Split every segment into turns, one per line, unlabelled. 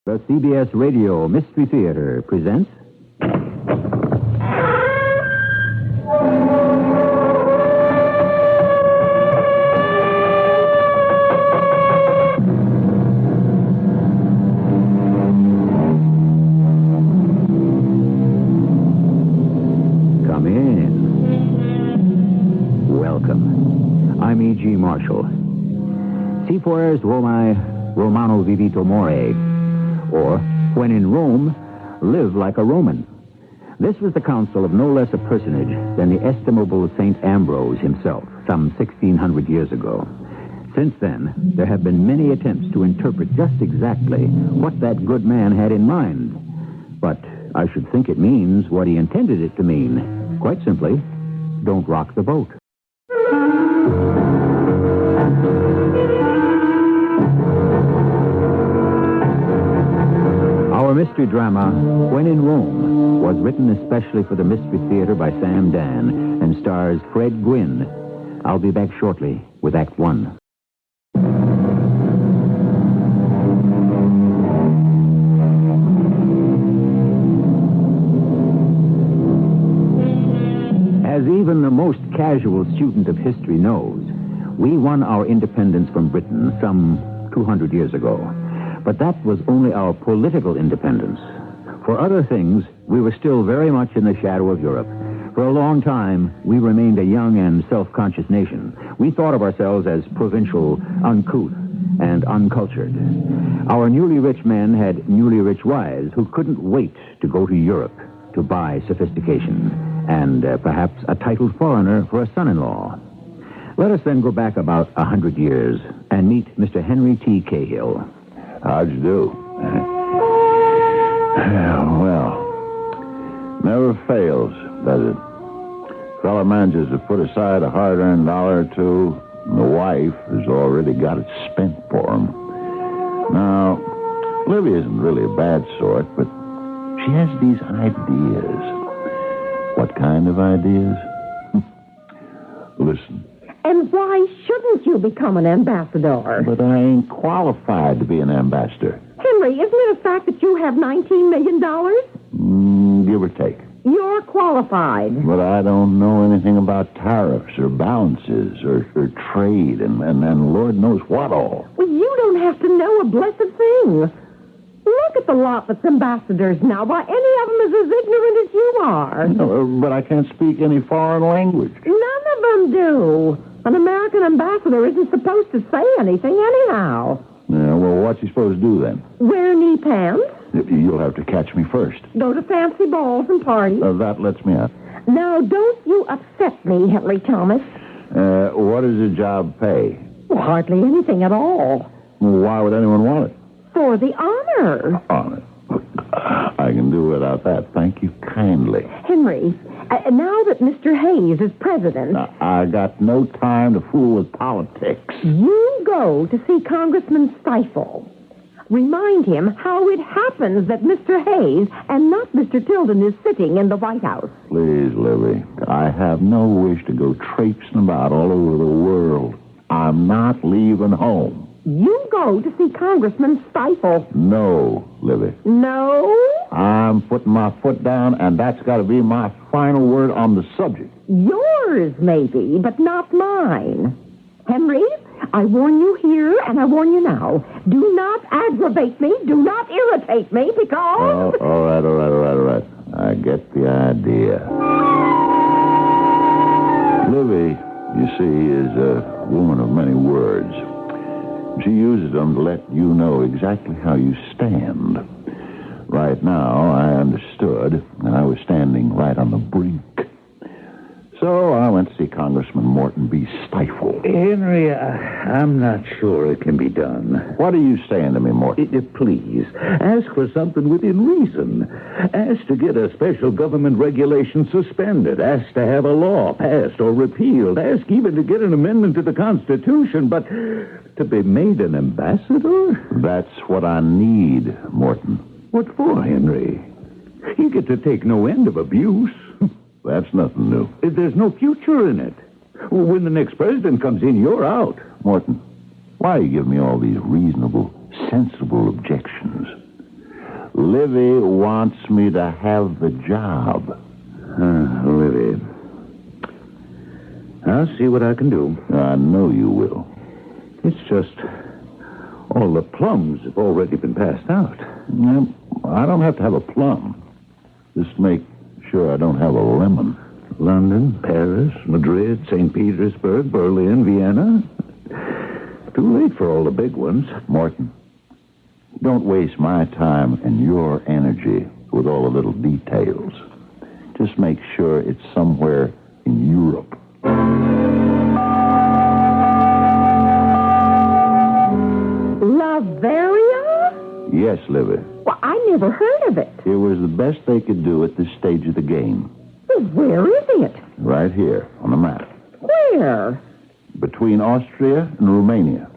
The CBS Radio Mystery Theater presents... Come in. Welcome. I'm E.G. Marshall. Si fueres Romae, Romano vivito more. Or, when in Rome, live like a Roman. This was the counsel of no less a personage than the estimable St. Ambrose himself, some 1,600 years ago. Since then, there have been many attempts to interpret just exactly what that good man had in mind. But I should think it means what he intended it to mean. Quite simply, don't rock the boat. Our mystery drama, When in Rome, was written especially for the Mystery Theater by Sam Dan and stars Fred Gwynne. I'll be back shortly with Act One. As even the most casual student of history knows, we won our independence from Britain some 200 years ago. But that was only our political independence. For other things, we were still very much in the shadow of Europe. For a long time, we remained a young and self-conscious nation. We thought of ourselves as provincial, uncouth, and uncultured. Our newly rich men had newly rich wives who couldn't wait to go to Europe to buy sophistication and perhaps a titled foreigner for a son-in-law. Let us then go back about 100 years and meet Mr. Henry T. Cahill.
How'd you do? Well, never fails, does it? Fella manages to put aside a hard-earned dollar or two, and the wife has already got it spent for him. Now, Livy isn't really a bad sort, but she has these ideas. What kind of ideas? Listen.
And why shouldn't you become an ambassador?
But I ain't qualified to be an ambassador.
Henry, isn't it a fact that you have $19 million?
Give or take.
You're qualified.
But I don't know anything about tariffs or balances or trade and Lord knows what all.
Well, you don't have to know a blessed thing. Look at the lot that's ambassadors now. Why, any of them is as ignorant as you are.
No, but I can't speak any foreign language.
None of them do. An American ambassador isn't supposed to say anything anyhow.
Yeah, well, what's he supposed to do then?
Wear knee pants.
You'll have to catch me first.
Go to fancy balls and parties.
That lets me out.
Now, don't you upset me, Henry Thomas.
What does the job pay?
Well, hardly anything at all.
Why would anyone want it?
For the honor.
Honor. I can do without that. Thank you kindly.
Henry, now that Mr. Hayes is president...
Now, I got no time to fool with politics.
You go to see Congressman Stifle. Remind him how it happens that Mr. Hayes and not Mr. Tilden is sitting in the White House.
Please, Livy. I have no wish to go traipsing about all over the world. I'm not leaving home.
You go to see Congressman Stifle.
No, Livy.
No?
I'm putting my foot down, and that's got to be my final word on the subject.
Yours, maybe, but not mine. Henry, I warn you here, and I warn you now. Do not aggravate me. Do not irritate me, because...
All right. I get the idea. Livy, you see, is a woman of many words. She uses them to let you know exactly how you stand. Right now, I understood, and I was standing right on the brink. So I went to see Congressman Morton B. Stifle.
Henry, I'm not sure it can be done.
What are you saying to me, Morton?
Please, ask for something within reason. Ask to get a special government regulation suspended. Ask to have a law passed or repealed. Ask even to get an amendment to the Constitution. But to be made an ambassador?
That's what I need, Morton.
What for, Henry? You get to take no end of abuse.
That's nothing new.
There's no future in it. When the next president comes in, you're out.
Morton, why you give me all these reasonable, sensible objections? Livy wants me to have the job.
Livy. I'll see what I can do.
I know you will.
It's just all the plums have already been passed out.
Well, I don't have to have a plum. Just make sure I don't have a lemon.
London, Paris, Madrid, St. Petersburg, Berlin, Vienna. Too late for all the big ones.
Morton, don't waste my time and your energy with all the little details. Just make sure it's somewhere in Europe.
Bavaria?
Yes, Livy.
Well, I never heard of it.
It was the best they could do at this stage of the game.
Well, where is it?
Right here on the map.
Where?
Between Austria and Romania.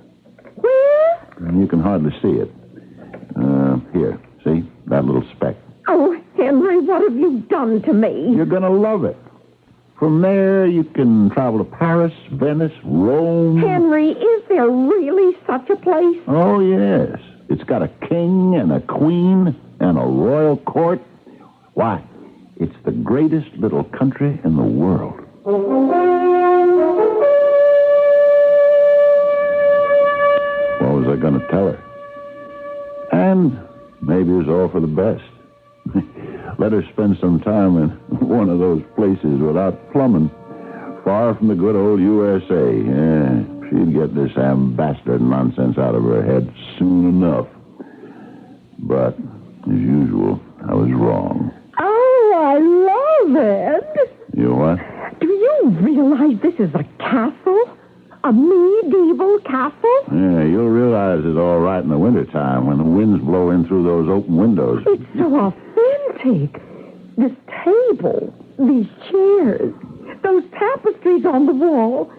Where?
You can hardly see it. Here, see? That little speck.
Oh, Henry, what have you done to me?
You're going to love it. From there, you can travel to Paris, Venice, Rome.
Henry, is there really such a place?
Oh, yes. It's got a king and a queen and a royal court. Why, it's the greatest little country in the world. What was I going to tell her? And maybe it was all for the best. Let her spend some time in one of those places without plumbing, far from the good old USA. Yeah, she'd get this ambassador nonsense out of her head soon enough. But, as usual, I was wrong.
Oh, I love it.
You what?
Do you realize this is a castle? A medieval castle?
Yeah, you'll realize it all right in the wintertime when the winds blow in through those open windows.
It's so authentic. This table, these chairs, those tapestries on the wall,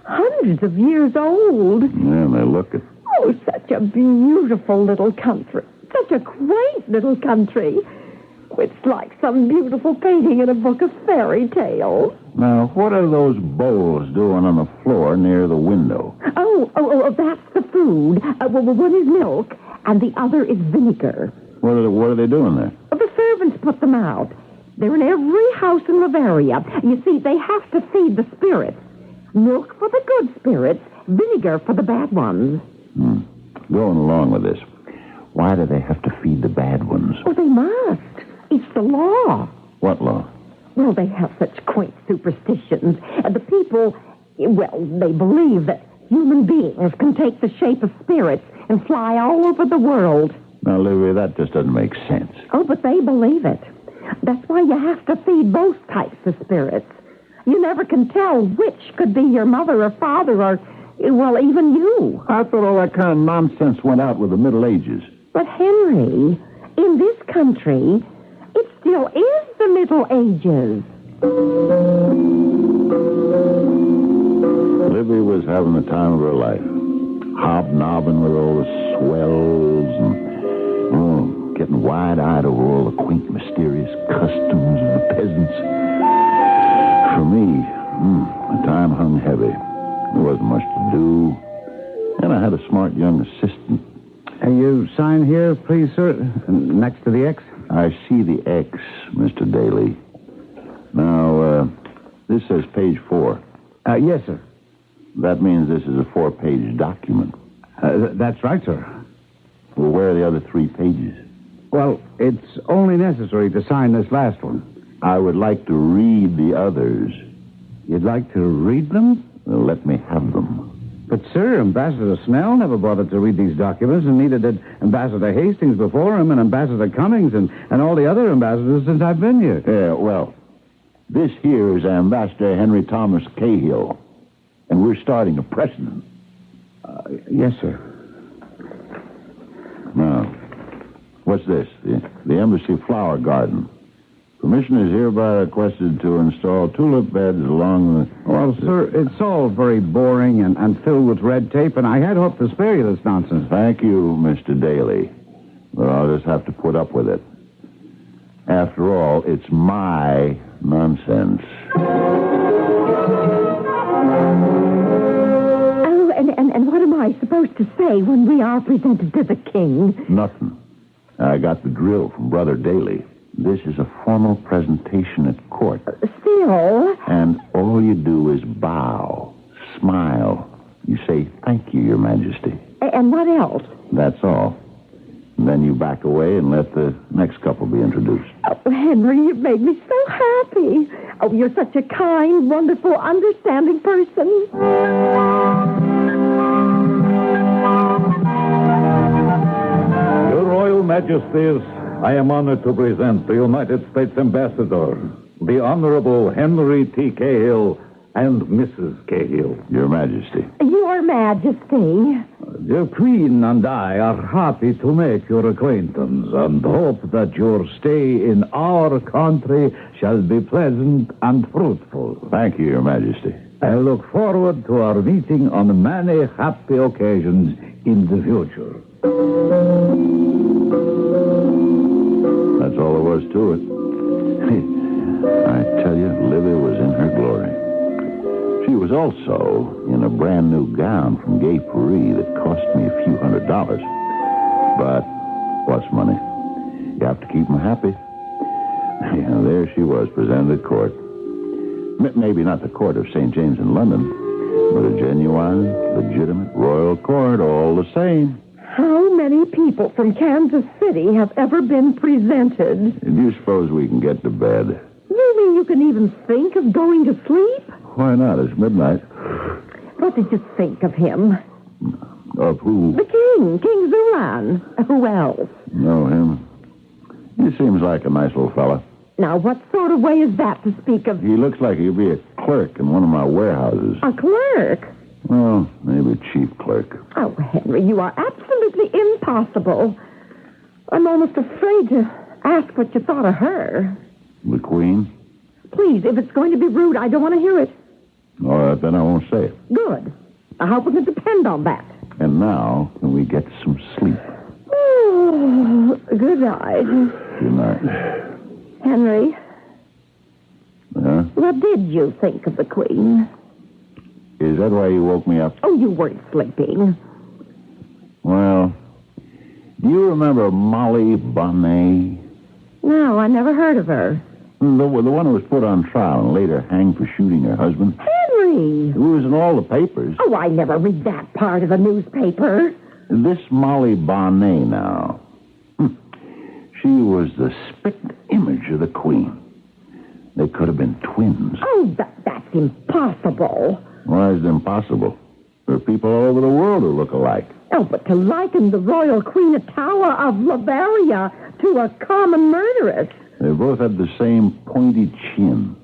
hundreds of years old.
Yeah, they look it.
Oh, such a beautiful little country. Such a quaint little country. It's like some beautiful painting in a book of fairy tales.
Now, what are those bowls doing on the floor near the window?
Oh, that's the food. One is milk, and the other is vinegar.
What are they doing there?
The servants put them out. They're in every house in Bavaria. You see, they have to feed the spirits. Milk for the good spirits, vinegar for the bad ones.
Going along with this, why do they have to feed the bad ones?
Oh, they must. It's the law.
What law?
Well, they have such quaint superstitions. The people, well, they believe that human beings can take the shape of spirits and fly all over the world.
Now, Livy, that just doesn't make sense.
Oh, but they believe it. That's why you have to feed both types of spirits. You never can tell which could be your mother or father or, well, even you.
I thought all that kind of nonsense went out with the Middle Ages.
But, Henry, in this country, it still is the Middle Ages.
Livy was having the time of her life, hobnobbing with all the swells and, getting wide-eyed over all the quaint, mysterious customs of the peasants. For me, the time hung heavy. There wasn't much to do, and I had a smart young assistant.
You sign here, please, sir, next to the X?
I see the X, Mr. Daly. Now, this says page 4.
Yes, sir.
That means this is a 4-page document.
That's right, sir.
Well, where are the other 3 pages?
Well, it's only necessary to sign this last one.
I would like to read the others.
You'd like to read them?
Well, let me have them.
But, sir, Ambassador Snell never bothered to read these documents, and neither did Ambassador Hastings before him, and Ambassador Cummings, and all the other ambassadors since I've been here.
Yeah, well, this here is Ambassador Henry Thomas Cahill, and we're starting a precedent.
Yes, sir.
Now, what's this? The Embassy Flower Garden. Permission is hereby requested to install tulip beds along the...
Well, sir, it's all very boring and filled with red tape, and I had hoped to spare you this nonsense.
Thank you, Mr. Daly. But I'll just have to put up with it. After all, it's my nonsense.
Oh, and what am I supposed to say when we are presented to the king?
Nothing. I got the drill from Brother Daly. This is a formal presentation at court.
Still...
And all you do is bow, smile. You say, "Thank you, Your Majesty."
And what else?
That's all. And then you back away and let the next couple be introduced.
Oh, Henry, you've made me so happy. Oh, you're such a kind, wonderful, understanding person.
Your Royal Majesties, I am honored to present the United States Ambassador, the Honorable Henry T. Cahill and Mrs. Cahill.
Your Majesty.
Your Majesty.
The Queen and I are happy to make your acquaintance and hope that your stay in our country shall be pleasant and fruitful.
Thank you, Your Majesty.
I look forward to our meeting on many happy occasions in the future.
That's all there was to it. I tell you, Livy was in her glory. She was also in a brand new gown from Gay Paris that cost me a few $100. But what's money? You have to keep them happy. Yeah, there she was, presented at court. Maybe not the court of St. James in London, but a genuine, legitimate royal court, all the same.
How many people from Kansas City have ever been presented?
Do you suppose we can get to bed?
You mean you can even think of going to sleep?
Why not? It's midnight.
What did you think of him?
Of who?
The king, King Zuran. Who else?
Know him. He seems like a nice little fella.
Now, what sort of way is that to speak of?
He looks like he'd be a clerk in one of my warehouses.
A clerk?
Well, maybe chief clerk.
Oh, Henry, you are absolutely impossible. I'm almost afraid to ask what you thought of her.
The Queen?
Please, if it's going to be rude, I don't want to hear it.
All right, then I won't say it.
Good. I hope we can depend on that.
And now, can we get some sleep?
Oh, good night.
Good night.
Henry,
Yeah?
what did you think of the Queen?
Is that why you woke me up?
Oh, you weren't sleeping.
Well, do you remember Molly Bonnet?
No, I never heard of her.
The one who was put on trial and later hanged for shooting her husband?
Henry!
It was in all the papers.
Oh, I never read that part of the newspaper.
This Molly Bonnet now. She was the spit image of the Queen. They could have been twins.
Oh, that's impossible.
Why is it impossible? There are people all over the world who look alike.
Oh, but to liken the royal Queen of Tower of Bavaria to a common murderess.
They both had the same pointy chin,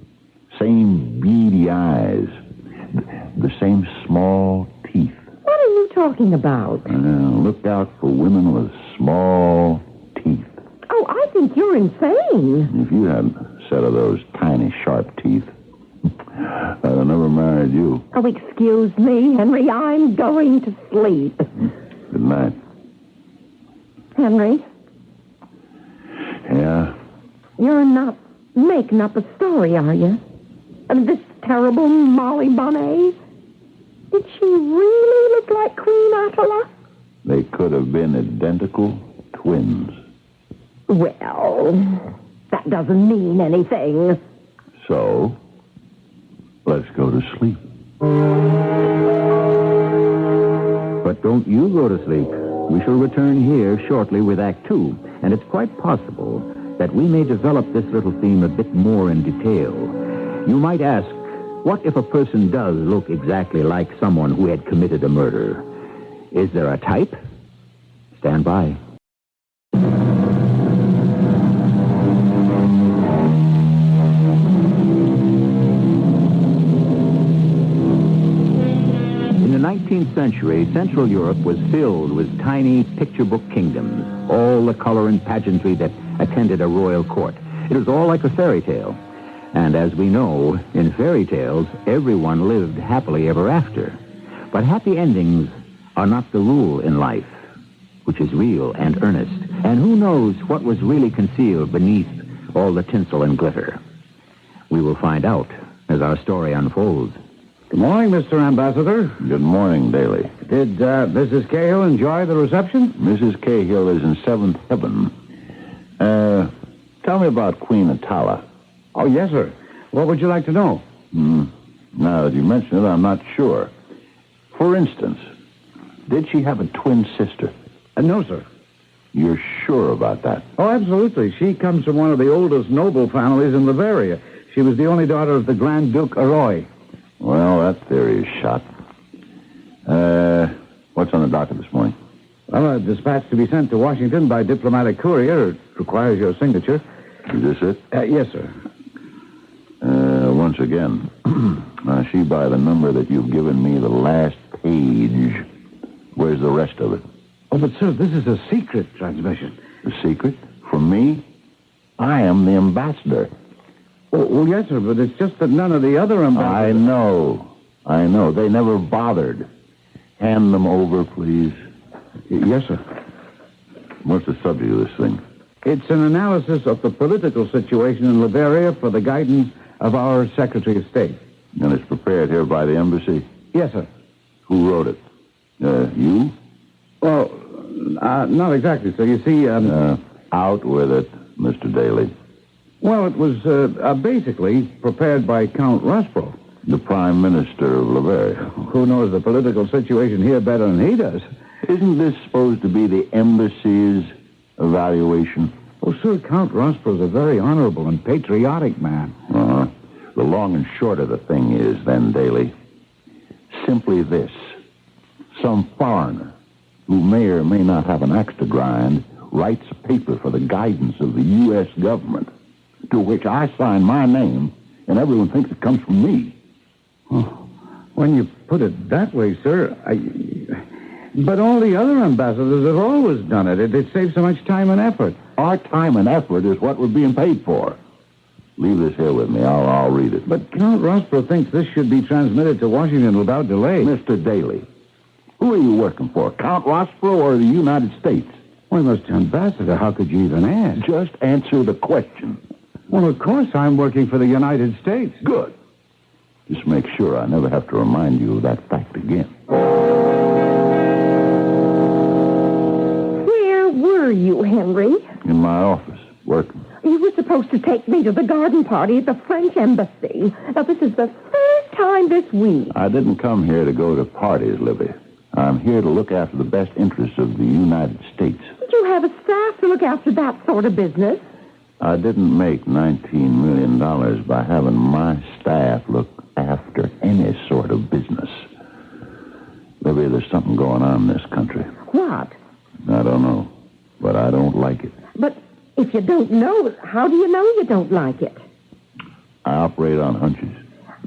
same beady eyes, the same small teeth.
What are you talking about?
Look out for women with small teeth.
Oh, I think you're insane.
If you had a set of those tiny, sharp teeth, I'd have never married you.
Oh, excuse me, Henry. I'm going to sleep.
Good night.
Henry,
Yeah?
you're not making up a story, are you? Of this terrible Molly Bonnet? Did she really look like Queen Atala?
They could have been identical twins.
Well, that doesn't mean anything.
So, let's go to sleep.
But don't you go to sleep. We shall return here shortly with Act Two, and it's quite possible that we may develop this little theme a bit more in detail. You might ask, what if a person does look exactly like someone who had committed a murder? Is there a type? Stand by. In the 19th century, Central Europe was filled with tiny picture book kingdoms, all the color and pageantry that attended a royal court. It was all like a fairy tale. And as we know, in fairy tales, everyone lived happily ever after. But happy endings are not the rule in life, which is real and earnest. And who knows what was really concealed beneath all the tinsel and glitter? We will find out as our story unfolds.
Good morning, Mr. Ambassador.
Good morning, Daly.
Did Mrs. Cahill enjoy the reception?
Mrs. Cahill is in seventh heaven. Tell me about Queen Atala.
Oh, yes, sir. What would you like to know?
Now that you mention it, I'm not sure. For instance, did she have a twin sister?
No, sir.
You're sure about that?
Oh, absolutely. She comes from one of the oldest noble families in Bavaria. She was the only daughter of the Grand Duke Aroy.
Well, that theory is shot. What's on the docket this morning?
Well, a dispatch to be sent to Washington by diplomatic courier. It requires your signature.
Is this it?
Yes, sir.
Once again, I see by the number that you've given me the last page. Where's the rest of it?
Oh, but, sir, this is a secret transmission.
A secret? From me? I am the ambassador.
Oh, yes, sir, but it's just that none of the other ambassadors...
I know. They never bothered. Hand them over, please.
Yes, sir.
What's the subject of this thing?
It's an analysis of the political situation in Liberia for the guidance of our Secretary of State.
And it's prepared here by the embassy?
Yes, sir.
Who wrote it? You?
Well, not exactly, sir. You see,
Out with it, Mr. Daly.
Well, it was basically prepared by Count Rospro.
The Prime Minister of Liberia.
Who knows the political situation here better than he does?
Isn't this supposed to be the embassy's evaluation?
Oh, sir, Count Rospro's a very honorable and patriotic man.
Uh-huh. The long and short of the thing is, then, Daly, simply this. Some foreigner who may or may not have an axe to grind writes a paper for the guidance of the U.S. government, to which I sign my name, and everyone thinks it comes from me.
Oh, when you put it that way, sir, But all the other ambassadors have always done it. It saves so much time and effort.
Our time and effort is what we're being paid for. Leave this here with me. I'll read it.
But Count Rospro thinks this should be transmitted to Washington without delay.
Mr. Daly, who are you working for, Count Rospro or the United States?
Why, Mr. Ambassador, how could you even ask?
Just answer the question.
Well, of course I'm working for the United States.
Good. Just make sure I never have to remind you of that fact again.
Where were you, Henry?
In my office, working.
You were supposed to take me to the garden party at the French embassy. Now, this is the third time this week.
I didn't come here to go to parties, Libby. I'm here to look after the best interests of the United States.
Did you have a staff to look after that sort of business?
I didn't make $19 million by having my staff look after any sort of business. Libby, there's something going on in this country.
What?
I don't know, but I don't like it.
But if you don't know, how do you know you don't like it?
I operate on hunches.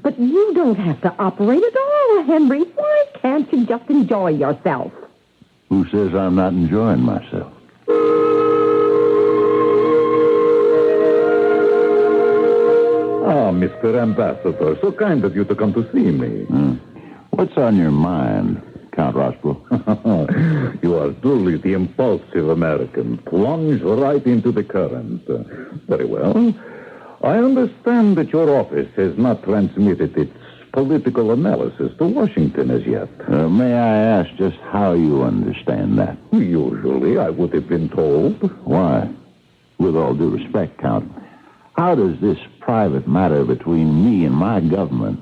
But you don't have to operate at all, Henry. Why can't you just enjoy yourself?
Who says I'm not enjoying myself?
Ah, Mr. Ambassador, so kind of you to come to see me.
What's on your mind, Count Rospro?
You are truly the impulsive American, plunged right into the current. Very well. I understand that your office has not transmitted its political analysis to Washington as yet.
May I ask just how you understand that?
Usually, I would have been told.
Why? With all due respect, Count, how does this private matter between me and my government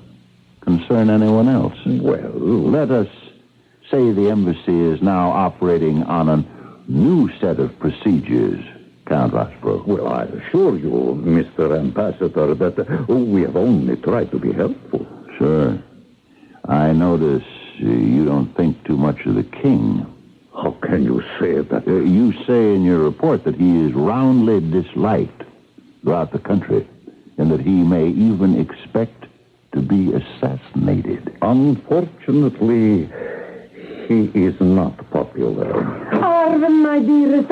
concern anyone else?
Well,
let us say the embassy is now operating on a new set of procedures, Count Rospro.
Well, I assure you, Mr. Ambassador, that we have only tried to be helpful.
Sure. I notice you don't think too much of the king.
How can you say that?
You say in your report that he is roundly disliked throughout the country, and that he may even expect to be assassinated.
Unfortunately, he is not popular.
Arvin, my dearest,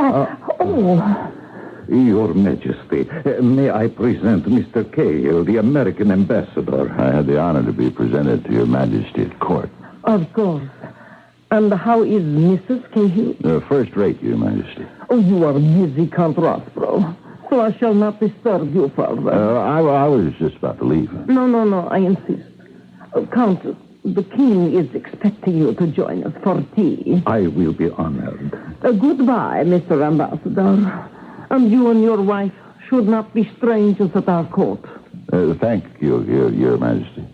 Your Majesty, may I present Mr. Cahill, the American ambassador?
I had the honor to be presented to your Majesty at court.
Of course. And how is Mrs. Cahill?
First rate, your Majesty.
Oh, you are busy, Count Rospro. So I shall not disturb you further.
I was just about to leave.
No, I insist. Count, the king is expecting you to join us for tea.
I will be honored.
Goodbye, Mr. Ambassador. And you and your wife should not be strangers at our court.
Thank you, Your Majesty.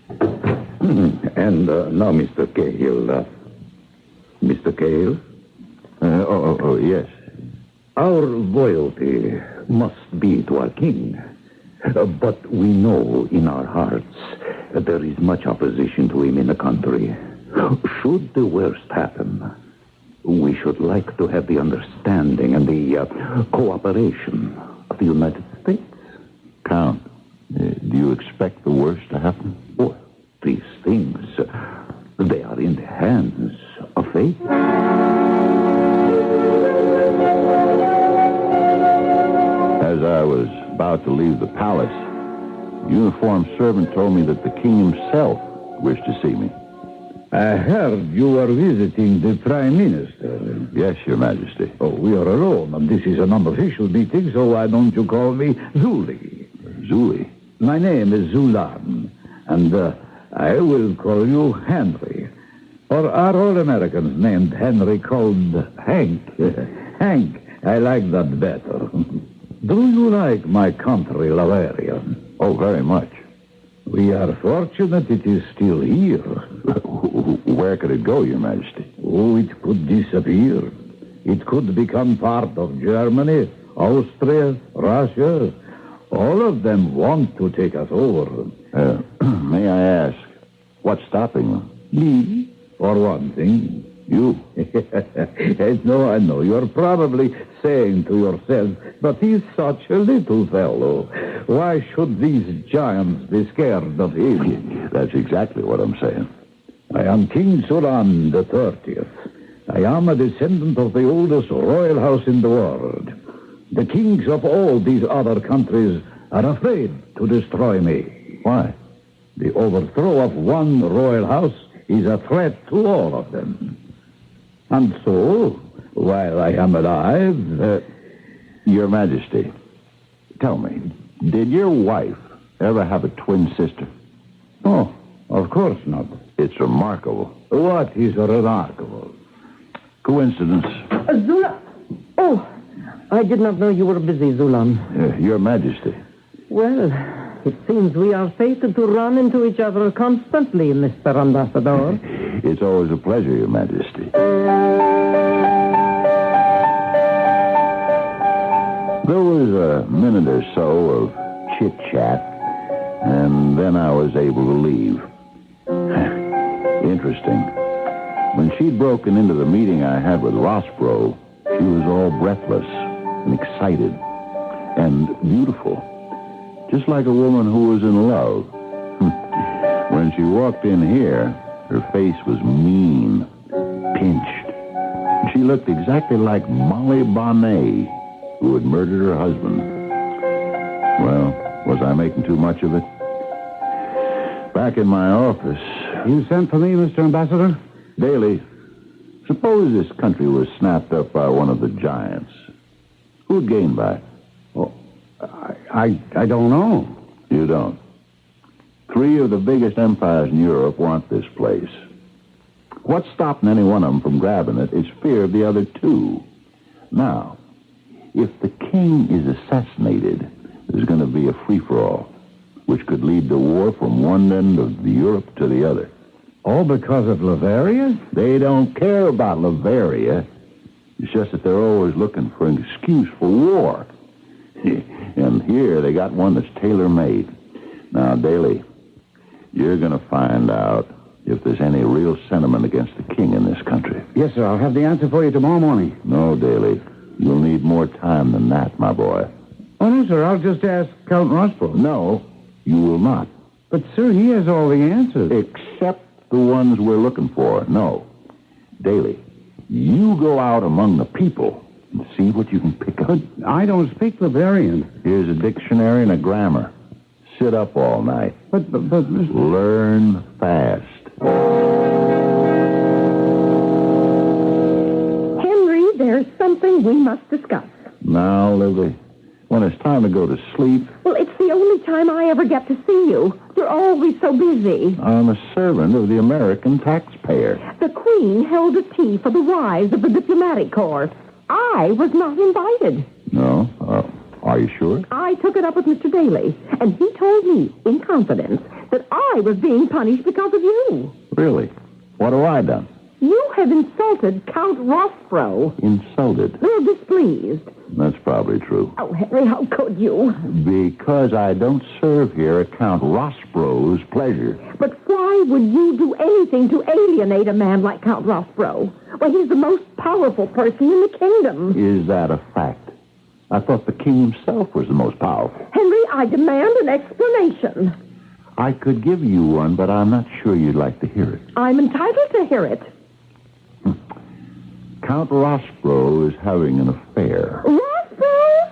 And now, Mr. Cahill. Mr. Cahill?
Yes.
Our loyalty must be to our king. But we know in our hearts there is much opposition to him in the country. Should the worst happen, we should like to have the understanding and the cooperation of the United States.
Count, do you expect the worst to happen?
Well, these things, they are in the hands of fate.
As I was about to leave the palace, a uniformed servant told me that the king himself wished to see me.
I heard you were visiting the Prime Minister.
Yes, Your Majesty.
Oh, we are alone, and this is an unofficial meeting, so why don't you call me Zuli?
Zuli?
My name is Zulan, and I will call you Henry. Or are all Americans named Henry called Hank? Hank, I like that better. Do you like my country, Lavaria?
Oh, very much.
We are fortunate it is still here.
Where could it go, Your Majesty?
Oh, it could disappear. It could become part of Germany, Austria, Russia. All of them want to take us over.
May I ask, what's stopping them?
Me, for one thing.
You?
No, I know. You're probably saying to yourself, but he's such a little fellow. Why should these giants be scared of him?
That's exactly what I'm saying.
I am King Sulan the 30th. I am a descendant of the oldest royal house in the world. The kings of all these other countries are afraid to destroy me.
Why?
The overthrow of one royal house is a threat to all of them. And so, while I am alive...
Your Majesty, tell me, did your wife ever have a twin sister?
Oh, of course not.
It's remarkable.
What is remarkable?
Coincidence.
Zula! Oh, I did not know you were busy, Zulan.
Your Majesty.
Well, it seems we are fated to run into each other constantly, Mr. Ambassador.
It's always a pleasure, Your Majesty. There was a minute or so of chit-chat, and then I was able to leave. Interesting. When she'd broken into the meeting I had with Rossbro, she was all breathless and excited and beautiful, just like a woman who was in love. When she walked in here, her face was mean, pinched. She looked exactly like Molly Bonnet, who had murdered her husband. Well, was I making too much of it? Back in my office...
You sent for me, Mr. Ambassador?
Daly, suppose this country was snapped up by one of the giants. Who'd gain by it?
Oh, I don't know.
You don't. 3 of the biggest empires in Europe want this place. What's stopping any one of them from grabbing it is fear of the other 2. Now, if the king is assassinated, there's going to be a free-for-all, which could lead to war from one end of Europe to the other.
All because of Lavaria?
They don't care about Lavaria. It's just that they're always looking for an excuse for war. And here they got one that's tailor-made. Now, Daly, you're going to find out if there's any real sentiment against the king in this country.
Yes, sir. I'll have the answer for you tomorrow morning.
No, Daly. You'll need more time than that, my boy.
Oh, no, sir. I'll just ask Count Rossbro.
No, you will not.
But, sir, he has all the answers.
Except the ones we're looking for. No. Daly, you go out among the people and see what you can pick up.
But I don't speak Bavarian.
Here's a dictionary and a grammar. Sit up all night.
But Mr.
Learn fast.
Henry, there's something we must discuss.
Now, Lily, when it's time to go to sleep...
Well, it's the only time I ever get to see you. You're always so busy.
I'm a servant of the American taxpayer.
The Queen held a tea for the wives of the diplomatic corps. I was not invited.
No? Are you sure?
I took it up with Mr. Daly, and he told me, in confidence, that I was being punished because of you.
Really? What have I done?
You have insulted Count Rothbro.
Insulted?
You're displeased.
That's probably true.
Oh, Henry, how could you?
Because I don't serve here at Count Rothbro's pleasure.
But why would you do anything to alienate a man like Count Rothbro? Well, he's the most powerful person in the kingdom.
Is that a fact? I thought the king himself was the most powerful.
Henry, I demand an explanation.
I could give you one, but I'm not sure you'd like to hear it.
I'm entitled to hear it.
Count Rothbro is having an affair.
Rothbro?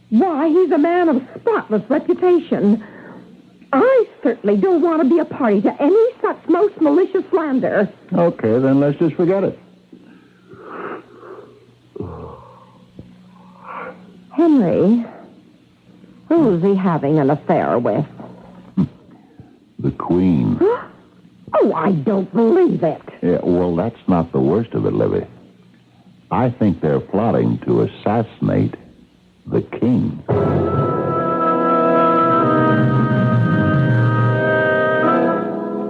Why, he's a man of spotless reputation. I certainly don't want to be a party to any such most malicious slander.
Okay, then let's just forget it.
Henry, who's he having an affair with?
The Queen.
Oh, I don't believe it.
Yeah, well, that's not the worst of it, Livy. I think they're plotting to assassinate the king.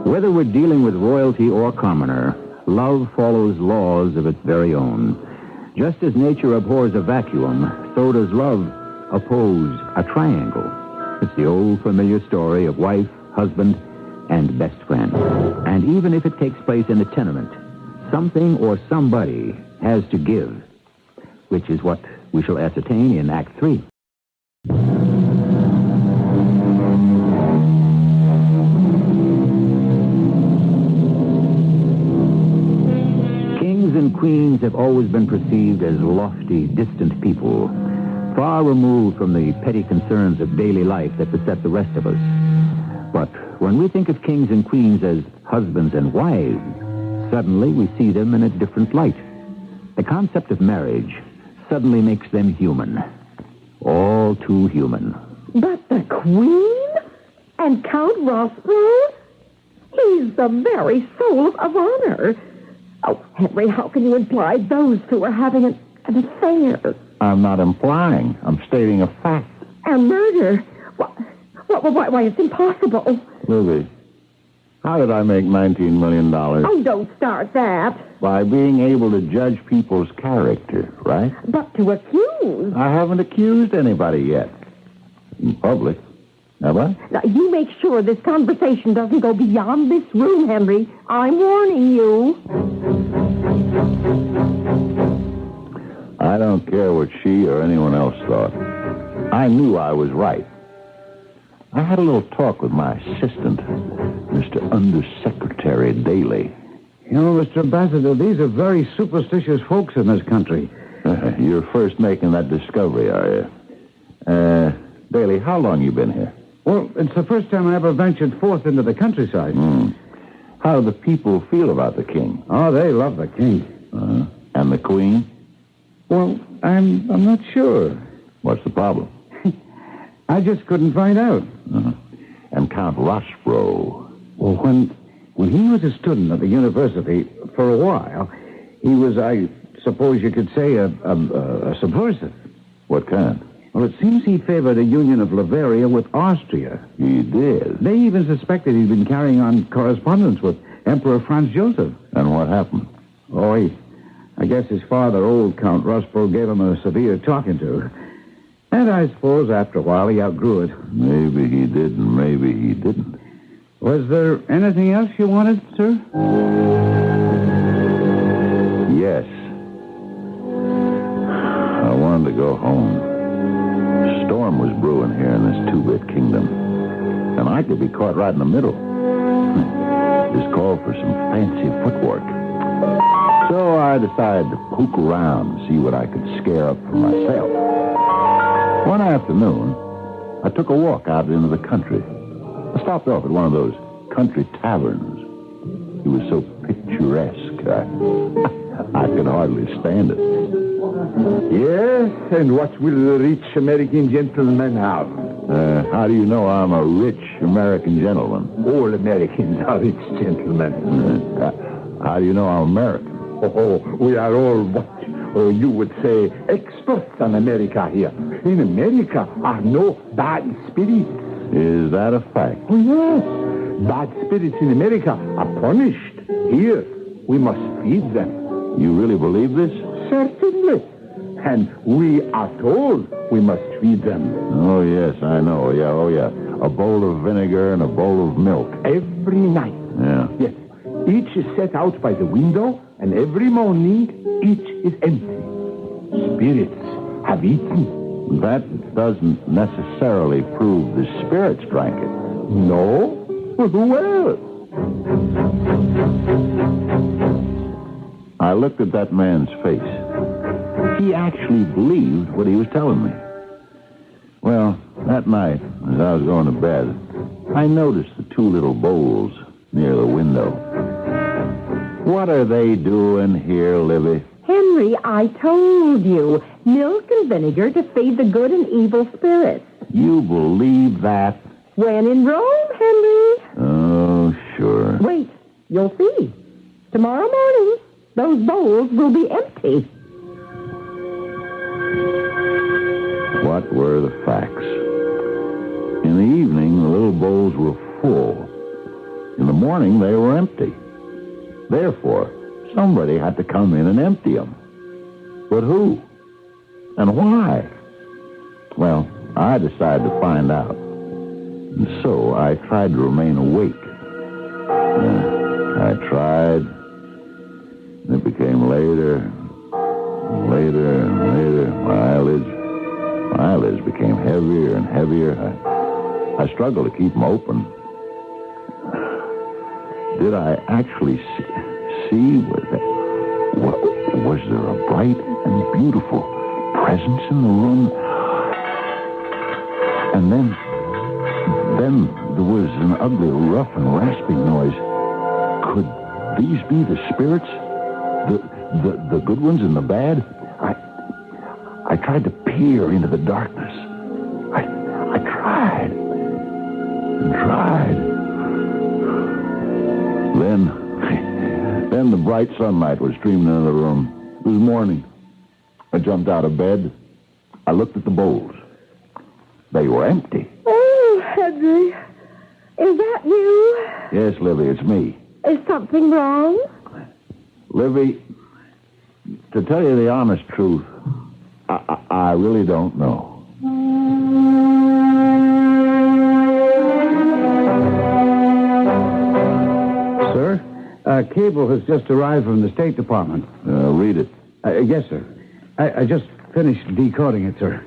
Whether we're dealing with royalty or commoner, love follows laws of its very own. Just as nature abhors a vacuum, so does love oppose a triangle. It's the old familiar story of wife, husband, and best friend. And even if it takes place in a tenement, something or somebody has to give, which is what we shall ascertain in Act 3. Kings and queens have always been perceived as lofty, distant people, far removed from the petty concerns of daily life that beset the rest of us. But when we think of kings and queens as husbands and wives, suddenly we see them in a different light. The concept of marriage suddenly makes them human. All too human.
But the Queen? And Count Rothbro? He's the very soul of honor. Oh, Henry, how can you imply those two are having an affair?
I'm not implying. I'm stating a fact.
And murder? Why, it's impossible.
Livy, how did I make $19 million?
Oh, don't start that.
By being able to judge people's character, right?
But to accuse.
I haven't accused anybody yet. In public. Have I?
Now, you make sure this conversation doesn't go beyond this room, Henry. I'm warning you.
I don't care what she or anyone else thought. I knew I was right. I had a little talk with my assistant, Mr. Undersecretary Daly.
You know, Mr. Ambassador, these are very superstitious folks in this country.
You're first making that discovery, are you? Daly, how long you been here?
Well, it's the first time I ever ventured forth into the countryside.
How do the people feel about the king?
Oh, they love the king.
And the queen?
Well, I'm not sure.
What's the problem?
I just couldn't find out.
And Count Rothbro?
Well, when he was a student at the university, for a while, he was, I suppose you could say, a subversive.
What kind?
Well, it seems he favored a union of Bavaria with Austria.
He did?
They even suspected he'd been carrying on correspondence with Emperor Franz Joseph.
And what happened?
Oh, I guess his father, old Count Rothbro, gave him a severe talking to. And I suppose after a while he outgrew it.
Maybe he did and maybe he didn't.
Was there anything else you wanted, sir?
Yes. I wanted to go home. A storm was brewing here in this two-bit kingdom. And I could be caught right in the middle. This called for some fancy footwork. So I decided to poke around and see what I could scare up for myself. One afternoon, I took a walk out into the country. I stopped off at one of those country taverns. It was so picturesque. I could hardly stand it.
Yes, and what will the rich American gentleman have?
How do you know I'm a rich American gentleman?
All Americans are rich gentlemen.
How do you know I'm American?
Oh, we are all what you would say experts on America here. In America are no bad spirits.
Is that a fact?
Oh, yes. Bad spirits in America are punished. Here, we must feed them.
You really believe this?
Certainly. And we are told we must feed them.
Oh, yes, I know. Yeah, oh, yeah. A bowl of vinegar and a bowl of milk.
Every night.
Yeah.
Yes. Each is set out by the window, and every morning, each is empty. Spirits have eaten.
That doesn't necessarily prove the spirits drank it.
No? Who else?
I looked at that man's face. He actually believed what he was telling me. Well, that night, as I was going to bed, I noticed the two little bowls near the window. What are they doing here, Livy?
Henry, I told you. Milk and vinegar to feed the good and evil spirits.
You believe that?
When in Rome, Henry.
Oh, sure.
Wait, you'll see. Tomorrow morning, those bowls will be empty.
What were the facts? In the evening, the little bowls were full. In the morning, they were empty. Therefore, somebody had to come in and empty them. But who? And why? Well, I decided to find out. And so I tried to remain awake. I tried. It became later, and later, and later. My eyelids became heavier and heavier. I struggled to keep them open. Did I actually see? Was there a bright and beautiful presence in the room? And then there was an ugly, rough and rasping noise. Could these be the spirits? The good ones and the bad? I tried to peer into the darkness. I tried and tried. Then the bright sunlight was streaming into the room. It was morning. I jumped out of bed. I looked at the bowls. They were empty.
Oh, Henry. Is that you?
Yes, Livy, it's me.
Is something wrong?
Livy, to tell you the honest truth, I really don't know.
Sir, a cable has just arrived from the State Department.
Read it.
Yes, sir. I just finished decoding it, sir.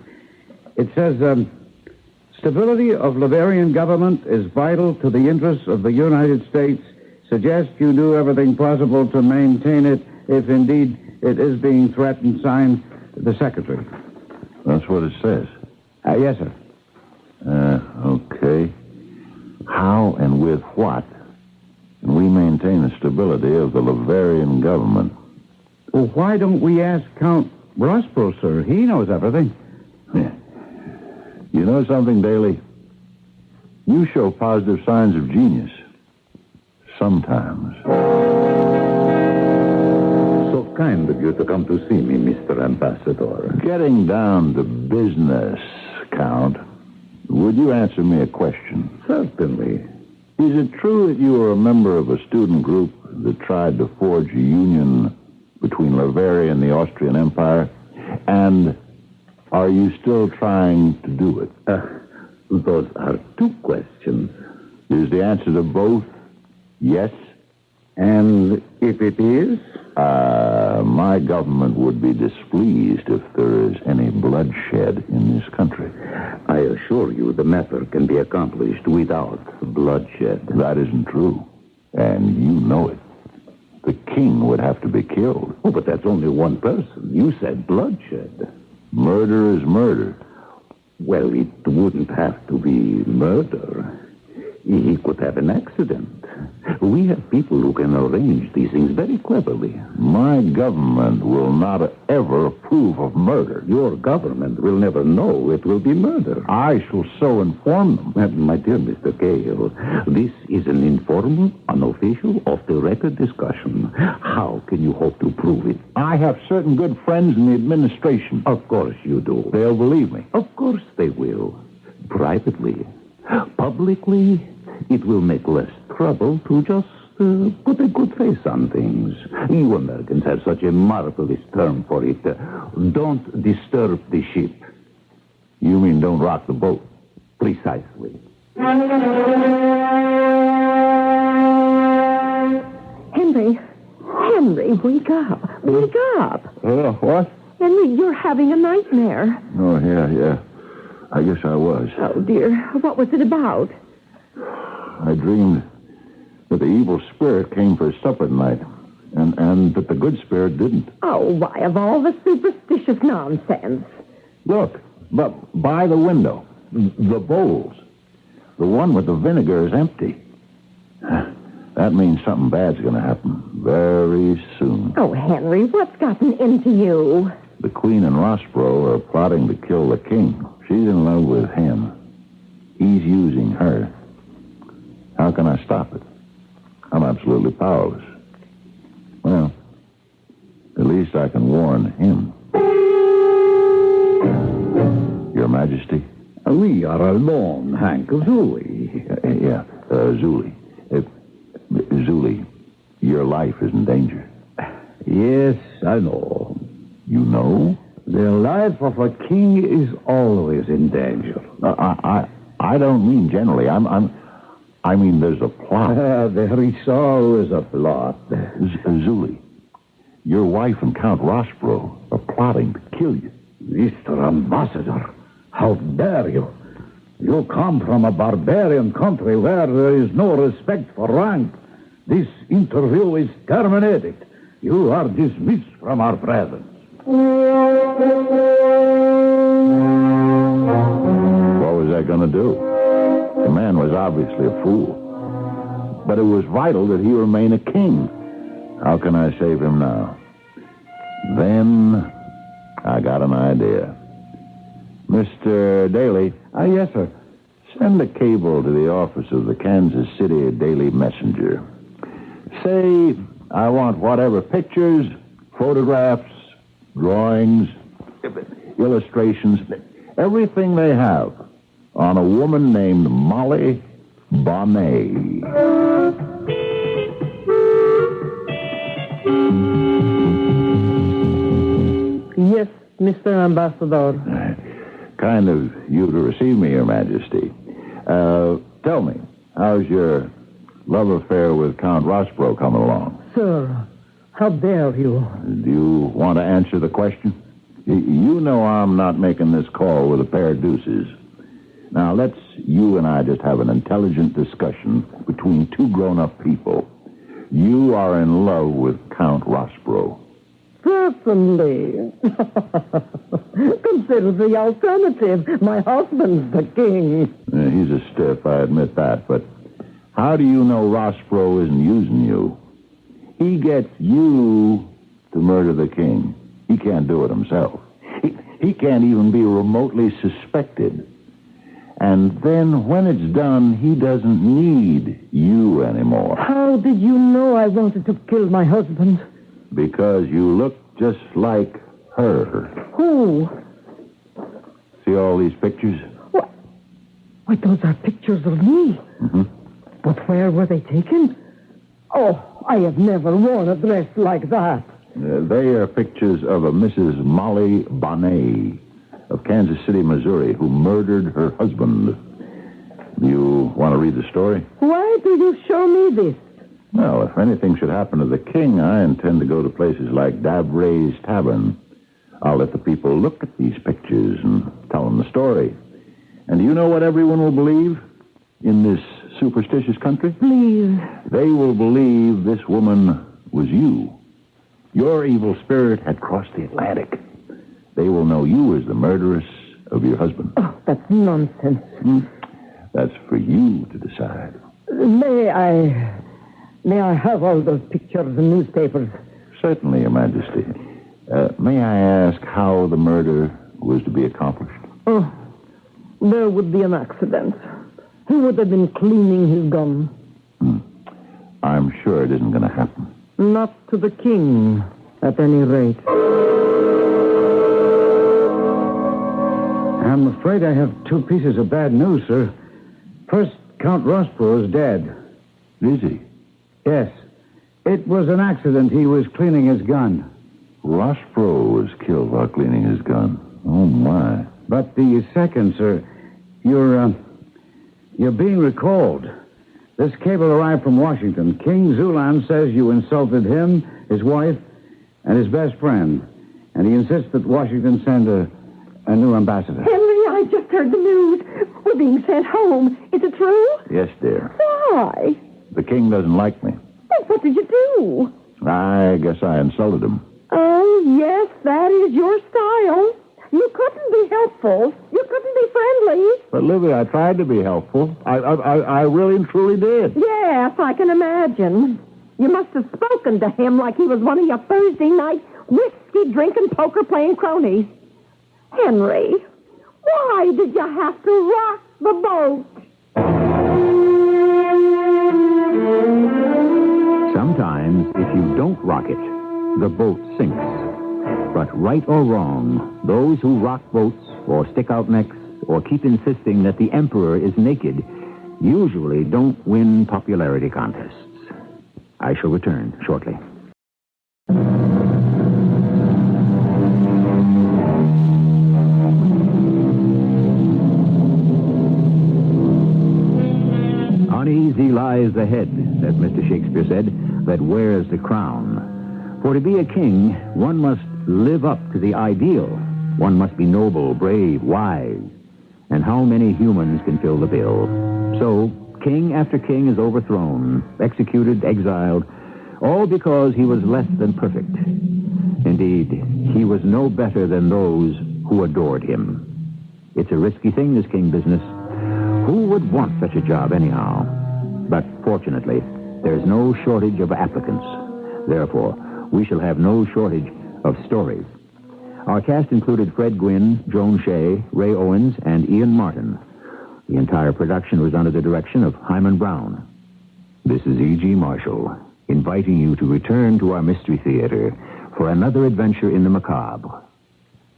It says, stability of Laverian government is vital to the interests of the United States. Suggest you do everything possible to maintain it if indeed it is being threatened. Signed, the Secretary.
That's what it says.
Yes, sir.
Okay. How and with what can we maintain the stability of the Laverian government?
Well, why don't we ask Count Rospro, sir? He knows everything.
Yeah. You know something, Daly? You show positive signs of genius. Sometimes.
So kind of you to come to see me, Mr. Ambassador.
Getting down to business, Count, would you answer me a question?
Certainly.
Is it true that you were a member of a student group that tried to forge a union between Bavaria and the Austrian Empire? And are you still trying to do it?
Those are two questions.
Is the answer to both yes?
And if it is?
My government would be displeased if there is any bloodshed in this country.
I assure you the matter can be accomplished without bloodshed.
That isn't true, and you know it. The king would have to be killed.
Oh, but that's only one person. You said bloodshed.
Murder is murder.
Well, it wouldn't have to be murder. He could have an accident.
We have people who can arrange these things very cleverly.
My government will not ever approve of murder.
Your government will never know it will be murder.
I shall so inform them.
My dear Mr. Gale, this is an informal, unofficial, off-the-record discussion. How can you hope to prove it?
I have certain good friends in the administration.
Of course you do.
They'll believe me.
Of course they will. Privately. Publicly, it will make less trouble to just put a good face on things. You Americans have such a marvelous term for it. Don't disturb the ship.
You mean don't rock the boat?
Precisely.
Henry, wake up. Wake up.
What?
Henry, you're having a nightmare.
Oh, yeah. I guess I was.
Oh, dear. What was it about?
I dreamed that the evil spirit came for supper tonight, and that the good spirit didn't.
Oh, why, of all the superstitious nonsense.
Look, but by the window, the bowls. The one with the vinegar is empty. That means something bad's going to happen very soon.
Oh, Henry, what's gotten into you?
The Queen and Rossborough are plotting to kill the king. She's in love with him. He's using her. How can I stop it? I'm absolutely powerless. Well, at least I can warn him. Your Majesty?
We are alone, Hank. Zuli.
Zuli. Zuli, your life is in danger.
Yes, I know.
You know?
The life of a king is always in danger.
I don't mean generally. I mean there's a plot.
There is always a plot.
Zuli, your wife and Count Rossborough are plotting to kill you.
Mr. Ambassador, how dare you? You come from a barbarian country where there is no respect for rank. This interview is terminated. You are dismissed from our presence.
What was I going to do? The man was obviously a fool. But it was vital that he remain a king. How can I save him now? Then I got an idea. Mr. Daly.
Yes, sir.
Send a cable to the office of the Kansas City Daily Messenger. Say, I want whatever pictures, photographs, drawings, illustrations, everything they have on a woman named Molly Bonnet.
Yes, Mr. Ambassador.
Kind of you to receive me, Your Majesty. Tell me, how's your love affair with Count Rossborough coming along?
Sir, how dare you?
Do you want to answer the question? You know I'm not making this call with a pair of deuces. Now, let's you and I just have an intelligent discussion between two grown-up people. You are in love with Count Rossborough.
Certainly. Consider the alternative. My husband's the king.
He's a stiff, I admit that, but how do you know Rossborough isn't using you? He gets you to murder the king. He can't do it himself. He can't even be remotely suspected. And then when it's done, he doesn't need you anymore.
How did you know I wanted to kill my husband?
Because you look just like her.
Who?
See all these pictures?
What? Why, those are pictures of me.
Mm-hmm.
But where were they taken? Oh, I have never worn a dress like that.
They are pictures of a Mrs. Molly Bonnet of Kansas City, Missouri, who murdered her husband. Do you want to read the story?
Why do you show me this?
Well, if anything should happen to the king, I intend to go to places like Davray's Tavern. I'll let the people look at these pictures and tell them the story. And do you know what everyone will believe in this superstitious country?
Please.
They will believe this woman was you. Your evil spirit had crossed the Atlantic. They will know you as the murderess of your husband.
Oh, that's nonsense.
That's for you to decide.
May I May I have all those pictures and newspapers?
Certainly, Your Majesty. May I ask how the murder was to be accomplished?
Oh, there would be an accident. He would have been cleaning his gun.
I'm sure it isn't going to happen.
Not to the king, at any rate.
I'm afraid I have two pieces of bad news, sir. First, Count Rospro is dead.
Is he?
Yes. It was an accident. He was cleaning his gun.
Rospro was killed while cleaning his gun. Oh, my.
But the second, sir, you're being recalled. This cable arrived from Washington. King Zulan says you insulted him, his wife, and his best friend. And he insists that Washington send a new ambassador.
Henry, I just heard the news. We're being sent home. Is it true?
Yes, dear.
Why?
The king doesn't like me.
Well, what did you do?
I guess I insulted him.
Oh, yes, that is your style. You couldn't be helpful. You couldn't be friendly.
But, Livy, I tried to be helpful. I really and truly did.
Yes, I can imagine. You must have spoken to him like he was one of your Thursday night whiskey-drinking, poker-playing cronies. Henry, why did you have to rock the boat?
Sometimes, if you don't rock it, the boat sinks. But right or wrong, those who rock boats or stick out necks or keep insisting that the emperor is naked usually don't win popularity contests. I shall return shortly. Uneasy lies the head, as Mr. Shakespeare said, that wears the crown. For to be a king, one must live up to the ideal. One must be noble, brave, wise. And how many humans can fill the bill? So, king after king is overthrown, executed, exiled, all because he was less than perfect. Indeed, he was no better than those who adored him. It's a risky thing, this king business. Who would want such a job anyhow? But fortunately, there's no shortage of applicants. Therefore, we shall have no shortage of stories. Our cast included Fred Gwynne, Joan Shea, Ray Owens, and Ian Martin. The entire production was under the direction of Hyman Brown. This is E.G. Marshall, inviting you to return to our Mystery Theater for another adventure in the macabre.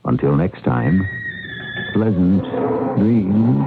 Until next time, pleasant dreams.